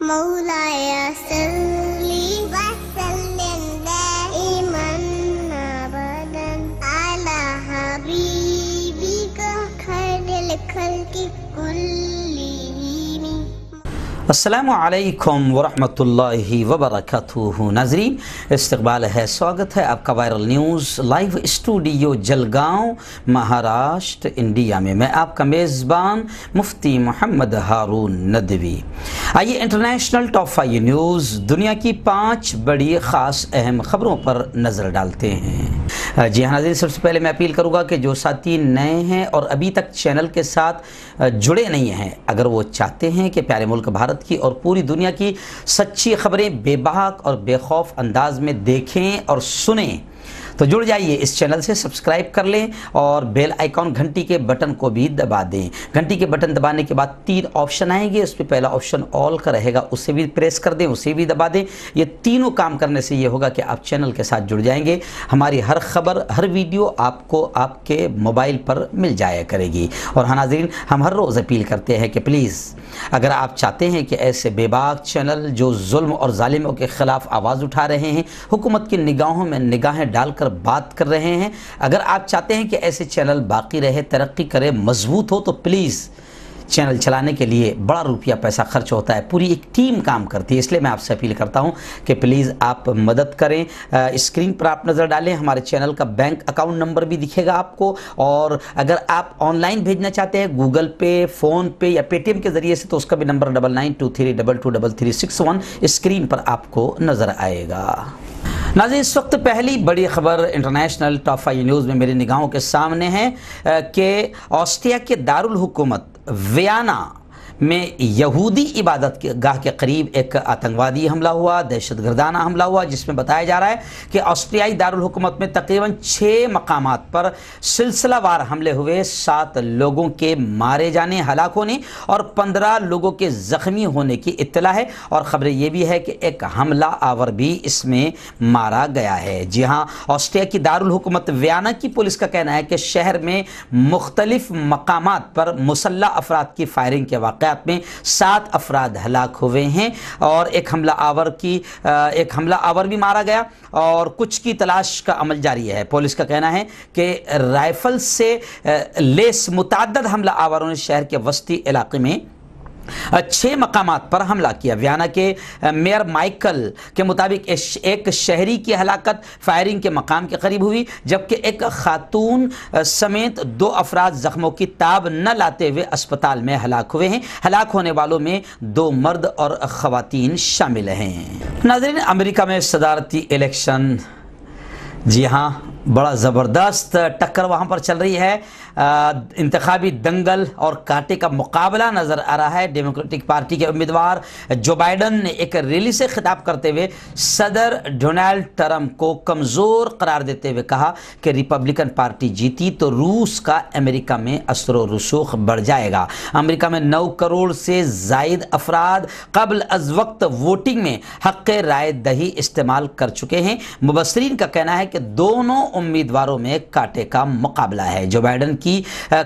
مولاي صلي وسلم دائما ابدا على حبيبك خير الخلق كلهم. अस्सलामु अलैकुम वरहमतुल्लाहि वबरकातुहू। नाज़रीन, इस्तक़बाल है, स्वागत है आपका viral news live studio Jalgaon, Maharashtra, India में। मैं आपका मेज़बान मुफ्ती मोहम्मद हारून नदवी। आइए इंटरनेशनल टॉप 5 न्यूज़ दुनिया की 5 बड़ी ख़ास अहम ख़बरों पर नज़र डालते हैं। जी हाँ नाज़रीन, सबसे पहले मैं अपील करूँगा कि जो साथी नए हैं और अभी तक चैनल के साथ जुड़े नहीं हैं, अगर वो चाहते हैं कि प्यारे मुल्क भारत की और पूरी दुनिया की सच्ची खबरें बेबाक और बेखौफ अंदाज में देखें और सुनें, तो जुड़ जाइए, इस चैनल से सब्सक्राइब कर लें और बेल आइकॉन घंटी के बटन को भी दबा दें। घंटी के बटन दबाने के बाद 3 ऑप्शन आएंगे, उस पर पहला ऑप्शन ऑल का रहेगा, उसे भी प्रेस कर दें, उसे भी दबा दें। ये तीनों काम करने से ये होगा कि आप चैनल के साथ जुड़ जाएंगे। हमारी हर खबर, हर वीडियो आपको आपके मोबाइल पर मिल जाया करेगी। और हाँ नाज़रीन, हम हर रोज़ अपील करते हैं कि प्लीज़ अगर आप चाहते हैं कि ऐसे बेबाक चैनल जो जुल्म और जालिमों के ख़िलाफ़ आवाज़ उठा रहे हैं, हुकूमत की निगाहों में निगाहें डालकर बात कर रहे हैं, अगर आप चाहते हैं कि ऐसे चैनल बाकी रहे, तरक्की करे, मजबूत हो, तो प्लीज़ चैनल चलाने के लिए बड़ा रुपया पैसा खर्च होता है, पूरी एक टीम काम करती है। इसलिए मैं आपसे अपील करता हूं कि प्लीज़ आप मदद करें। स्क्रीन पर आप नज़र डालें, हमारे चैनल का बैंक अकाउंट नंबर भी दिखेगा आपको। और अगर आप ऑनलाइन भेजना चाहते हैं गूगल पे, फ़ोन पे या पेटीएम के ज़रिए से, तो उसका भी नंबर 9923223361 स्क्रीन पर आपको नज़र आएगा। नाज़रीन, इस वक्त पहली बड़ी खबर इंटरनेशनल टॉप 5 न्यूज़ में मेरी निगाहों के सामने है कि ऑस्ट्रिया के दारुल हुकूमत वियना में यहूदी इबादत गाह के करीब एक आतंकवादी हमला हुआ, दहशतगर्दाना हमला हुआ, जिसमें बताया जा रहा है कि ऑस्ट्रियाई दारुल हुकूमत में तकरीबन 6 मकामात पर सिलसिलावार हमले हुए। 7 लोगों के मारे जाने, हलाक होने और 15 लोगों के ज़ख्मी होने की इत्तला है। और ख़बरें ये भी है कि एक हमला आवर भी इसमें मारा गया है। जी हाँ, ऑस्ट्रिया की दारुल हुकूमत वियना की पुलिस का कहना है कि शहर में मुख्तलिफ मकामात पर मुसल्ला अफराद की फायरिंग के वाक़ में 7 अफराद हलाक हुए हैं और एक हमला आवर भी मारा गया और कुछ की तलाश का अमल जारी है। पुलिस का कहना है कि राइफल से लेस मुतअद्दिद हमला आवरों ने शहर के वस्ती इलाके में 6 मकामात पर हमला किया। वियना के मेयर माइकल के मुताबिक एक शहरी की हलाकत फायरिंग के मकाम के करीब हुई, जबकि एक खातून समेत 2 अफराद जख्मों की ताब न लाते हुए अस्पताल में हलाक हुए हैं। हलाक होने वालों में 2 मर्द और ख़वातीन शामिल हैं। नाज़रीन, अमेरिका में सदारती इलेक्शन, जी हाँ, बड़ा ज़बरदस्त टक्कर वहाँ पर चल रही है। इंतखाबी दंगल और कांटे का मुकाबला नज़र आ रहा है। डेमोक्रेटिक पार्टी के उम्मीदवार जो बाइडन ने एक रैली से खिताब करते हुए सदर डोनाल्ड ट्रंप को कमज़ोर करार देते हुए कहा कि रिपब्लिकन पार्टी जीती तो रूस का अमेरिका में असर व रसूख बढ़ जाएगा। अमेरिका में 9 करोड़ से ज़ायद अफराद कबल अज़ वक्त वोटिंग में हक़ राय दही इस्तेमाल कर चुके हैं। मुबस्सरीन का कहना है कि दोनों उम्मीदवारों में कांटे का मुकाबला है। जो बाइडन की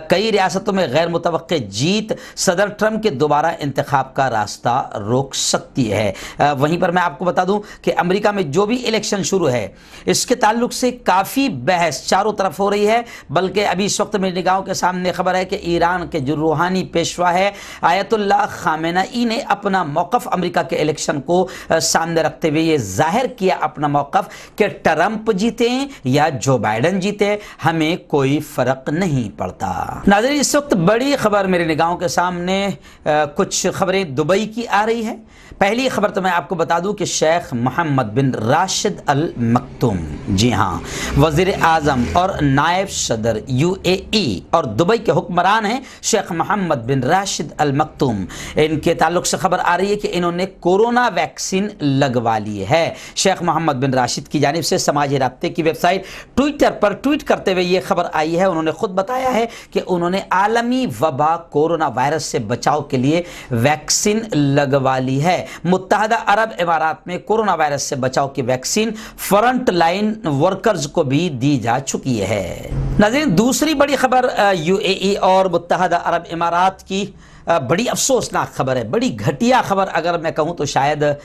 कई रियासतों में गैर मुतवक्के जीत सदर ट्रंप के दोबारा इंतखाब का रास्ता रोक सकती है। वहीं पर मैं आपको बता दूं कि अमेरिका में जो भी इलेक्शन शुरू है, इसके ताल्लुक से काफ़ी बहस चारों तरफ हो रही है। बल्कि अभी इस वक्त मेरी निगाहों के सामने खबर है कि ईरान के जो रूहानी पेशवा है आयतुल्लाह खामेनेई ने अपना मौक़िफ़ अमेरिका के इलेक्शन को सामने रखते हुए ये जाहिर किया अपना मौक़िफ़ कि ट्रंप जीते या जो बाइडन जीते, हमें कोई फ़र्क नहीं पड़ता। नाज़रीन, इस वक्त बड़ी खबर मेरी निगाहों के सामने कुछ खबरें दुबई की आ रही है। पहली खबर तो मैं आपको बता दूं कि शेख मोहम्मद बिन राशिद अल मक्तूम, जी हाँ, वज़ीर आज़म और नायब सदर UAE और दुबई के हुक्मरान हैं शेख मोहम्मद बिन राशिद अल मक्तूम। इनके ताल्लुक से खबर आ रही है कि इन्होंने कोरोना वैक्सीन लगवा ली है। शेख मोहम्मद बिन राशिद की जानिब से समाजी राब्ते की वेबसाइट ट्विटर पर ट्वीट करते हुए ये खबर आई है। उन्होंने खुद बताया है कि उन्होंने आलमी वबा कोरोना वायरस से बचाव के लिए वैक्सीन लगवा ली है। मुत्तहदा अरब इमारात में कोरोना वायरस से बचाव की वैक्सीन फ्रंट लाइन वर्कर्स को भी दी जा चुकी है। नाज़रीन, दूसरी बड़ी खबर UAE और मुत्तहदा अरब इमारात की बड़ी अफसोसनाक खबर है, बड़ी घटिया खबर अगर मैं कहूँ तो शायद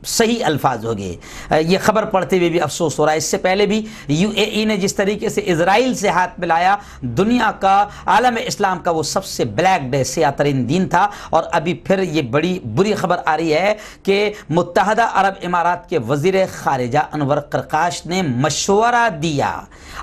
सही अल्फाज हो गए। ये खबर पढ़ते हुए भी अफसोस हो रहा है। इससे पहले भी यूएई ने जिस तरीके से इजराइल से हाथ मिलाया, दुनिया का, आलम इस्लाम का वो सबसे ब्लैक डे, सियातरीन दिन था, और अभी फिर ये बड़ी बुरी खबर आ रही है कि मुत्तहदा अरब इमारात के वज़ीर ख़ारिजा अनवर करकाश ने मशवरा दिया,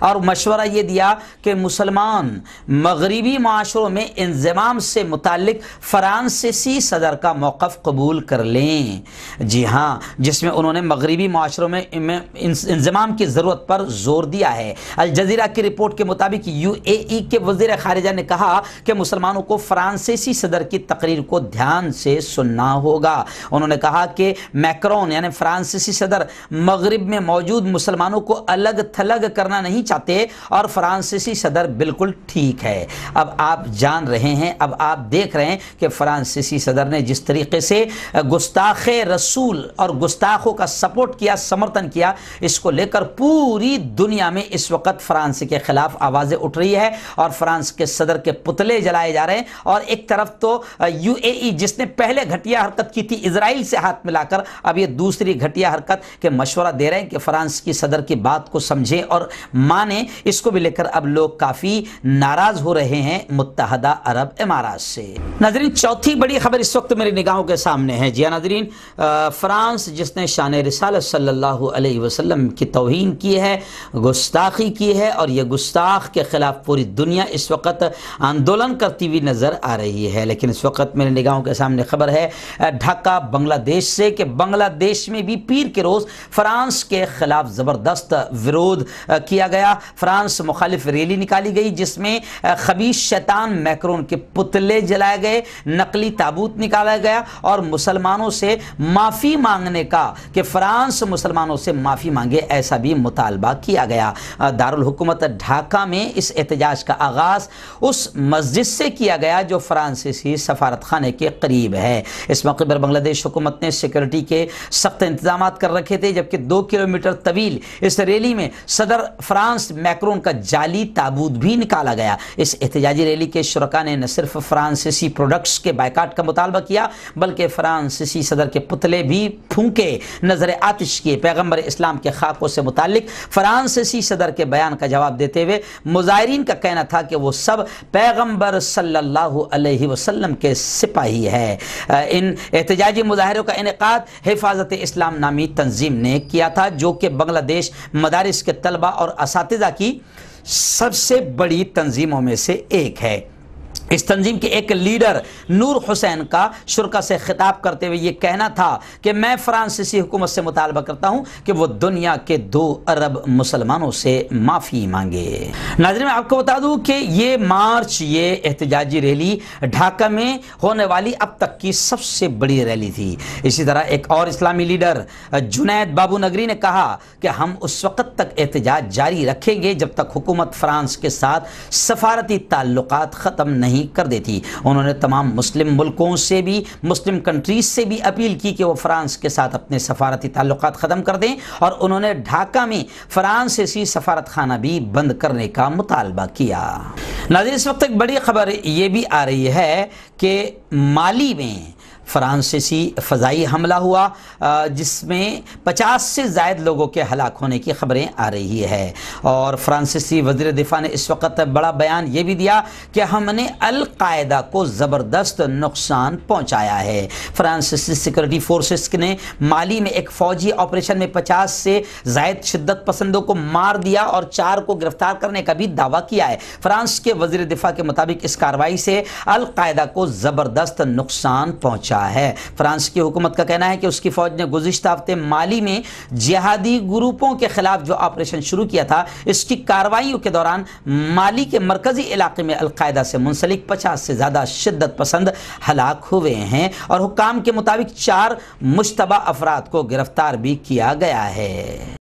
और मशवरा ये दिया कि मुसलमान मगरिबी माशरों में इंज़माम से मुताल्लिक फ़्रांसीसी सदर का मौक़िफ़ कबूल कर लें। जी हाँ, जिसमें उन्होंने मगरिबी माशरों में इंज़माम की ज़रूरत पर जोर दिया है। अल जज़ीरा की रिपोर्ट के मुताबिक यूएई के वज़ीर ख़ारिजा ने कहा कि मुसलमानों को फ़्रांसीसी सदर की तकरीर को ध्यान से सुनना होगा। उन्होंने कहा कि मैक्रोन यानी फ़्रांसीसी सदर मगरिब में मौजूद मुसलमानों को अलग थलग करना नहीं चाहते, और फ़्रांसीसी सदर बिल्कुल ठीक है। अब आप जान रहे हैं, अब आप देख रहे हैं कि फ़्रांसीसी सदर ने जिस तरीके से गुस्ताख़ रसूल और गुस्ताखों का सपोर्ट किया, समर्थन किया, इसको लेकर पूरी दुनिया में इस वक्त फ्रांस के खिलाफ आवाज़ें उठ रही है, और फ्रांस के सदर के पुतले जलाए जा रहे हैं। और एक तरफ तो यूएई जिसने पहले घटिया हरकत की थी इजराइल से हाथ मिलाकर, अब ये दूसरी घटिया हरकत के मशवरा दे रहे हैं कि फ्रांस की सदर की बात को समझें और माने। इसको भी लेकर अब लोग काफ़ी नाराज़ हो रहे हैं मुत्तहदा अरब इमारात से। नाज़रीन, चौथी बड़ी खबर इस वक्त मेरी निगाहों के सामने है। जी हाँ नाज़रीन, फ्रांस जिसने शान रिसालत सल्लल्लाहु अलैहि वसल्लम की तौहीन की है, गुस्ताखी की है, और ये गुस्ताख के ख़िलाफ़ पूरी दुनिया इस वक्त आंदोलन करती हुई नज़र आ रही है। लेकिन इस वक्त मेरे निगाहों के सामने खबर है ढाका बांग्लादेश से कि बांग्लादेश में भी पीर के रोज़ फ्रांस के ख़िलाफ़ ज़बरदस्त विरोध किया गया। फ्रांस मुखालिफ रैली निकाली गई जिसमें खबीस शैतान मैक्रोन के पुतले जलाए गए, नकली ताबूत निकाला गया, और मुसलमानों से माफ़ी मांगने का, कि फ्रांस मुसलमानों से माफ़ी मांगे, ऐसा भी मुतालबा किया गया। दारुल हुकूमत ढाका में इस एहतजाज का आगाज़ उस मस्जिद से किया गया जो फ्रांसीसी सफारत खाने के करीब है। इस मौके पर बांग्लादेश हुकूमत ने सिक्योरिटी के सख्त इंतजाम कर रखे थे, जबकि 2 किलोमीटर तवील इस रैली में सदर फ्रांस मैक्रोन का जाली ताबूत भी निकाला गया। इस एहतजाजी रैली के शुरका ने न सिर्फ फ्रांसीसी प्रोडक्ट्स के बायकाट का मुतालबा किया, बल्कि फ्रांसीसी सदर के पुतले भी फूंके, नजर आतिश किए। पैगंबर इस्लाम के खाकों से मुतालिक फ्रांसीसी सदर के बयान का जवाब देते हुए मुजाहिरीन का कहना था कि वो सब पैगंबर सल्लल्लाहु अलैहि वसल्लम के सिपाही है। इन एहतजाजी मुजाहिरों का इनेकाद हिफाजत इस्लाम नामी तंजीम ने किया था, जो कि बांग्लादेश मदारिस के तलबा और असातिज़ा की सबसे बड़ी तंजीमों में से एक है। इस तंजीम के एक लीडर नूर हुसैन का शुरका से खिताब करते हुए ये कहना था कि मैं फ्रांसीसी हुकूमत से मुतालबा करता हूँ कि वो दुनिया के 2 अरब मुसलमानों से माफ़ी मांगे। नाज़रीन, मैं आपको बता दूँ कि ये मार्च, ये एहतजाजी रैली ढाका में होने वाली अब तक की सबसे बड़ी रैली थी। इसी तरह एक और इस्लामी लीडर जुनैद बाबू नगरी ने कहा कि हम उस वक़्त तक एहतजाज जारी रखेंगे जब तक हुकूमत फ्रांस के साथ सफारती ताल्लुकात ख़त्म नहीं कर देती। उन्होंने तमाम मुस्लिम मुल्कों से भी, मुस्लिम कंट्रीज से भी अपील की कि वो फ्रांस के साथ अपने सफारती ताल्लुकात ख़त्म कर दें, और उन्होंने ढाका में फ्रांसीसी सफारत खाना भी बंद करने का मुतालबा किया। नाज़रीन, इस वक्त एक बड़ी खबर ये भी आ रही है कि माली में फ्रांसीसी फ़ज़ाई हमला हुआ, जिसमें 50 से ज़ायद लोगों के हलाक होने की खबरें आ रही है। और फ्रांसीसी वज़ीर दिफ़ा ने इस वक्त बड़ा बयान ये भी दिया कि हमने अल-कायदा को ज़बरदस्त नुकसान पहुँचाया है। फ्रांसीसी सिक्योरिटी फोर्सेस ने माली में एक फ़ौजी ऑपरेशन में 50 से ज़ायद शिद्दत पसंदों को मार दिया और 4 को गिरफ्तार करने का भी दावा किया है। फ्रांस के वज़ीर दिफ़ा के मुताबिक इस कार्रवाई से अल-कायदा को ज़बरदस्त नुकसान पहुँचा है। फ्रांस की हुकूमत का कहना है कि उसकी फौज ने गुज़िश्ता हफ्ते माली में जिहादी ग्रुपों के खिलाफ जो ऑपरेशन शुरू किया था, इसकी कार्रवाइयों के दौरान माली के मरकजी इलाके में अल-कायदा से मुंसलिक 50 से ज़्यादा शिद्दत पसंद हलाक हुए हैं, और हुक्काम के मुताबिक 4 मुश्तबा अफराद को गिरफ्तार भी किया गया है।